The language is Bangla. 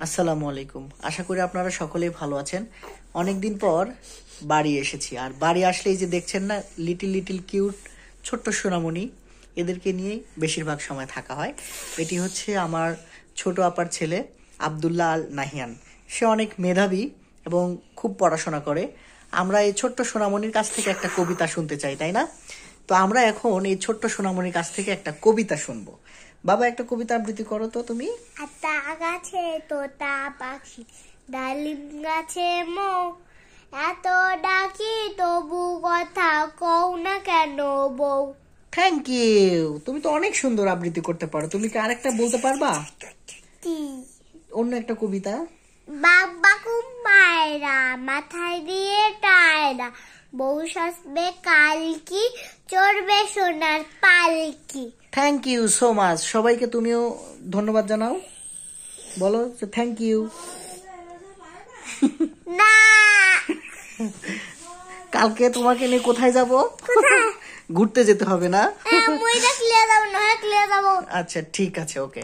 আসসালামু আলাইকুম। আশা করি আপনারা সকলেই ভালো আছেন। অনেকদিন পর বাড়ি এসেছি, আর বাড়ি আসলেই যে দেখছেন না লিটিল লিটিল কিউট ছোট্ট সোনামণি, এদেরকে নিয়েই বেশিরভাগ সময় থাকা হয়। এটি হচ্ছে আমার ছোট আপার ছেলে আব্দুল্লাহ আল নাহিয়ান। সে অনেক মেধাবী এবং খুব পড়াশোনা করে। আমরা এই ছোট্ট সোনামণির কাছ থেকে একটা কবিতা শুনতে চাই, তাই না? তো আমরা এখন এই ছোট্ট সোনামণির কাছ থেকে একটা কবিতা শুনবো। বাবা, একটা কবিতা আবৃত্তি করো তো তুমি। আতা গাছে তোতা পাখি, ডালিম গাছে মৌ, এত ডাকি তবু কথা কও না কেন বউ। থ্যাংক ইউ, তুমি তো অনেক সুন্দর আবৃত্তি করতে পারো। তুমি কি আরেকটা বলতে পারবা? কি? অন্য একটা কবিতা। বাকুম মায়েরা মাথায় দিয়ে টায়রা, বউ সাজবে কালকি, চড়বে সোনার পালকি। Thank you so much. সবাইকে তুমিও ধন্যবাদ জানাও, বলো যে থ্যাংক ইউ। না, কালকে তোমাকে নিয়ে কোথায় যাব? ঘুরতে যেতে হবে না? মুইটা ক্লিয়ার যাবো না, ক্লিয়ার যাবো। আচ্ছা ঠিক আছে, ওকে।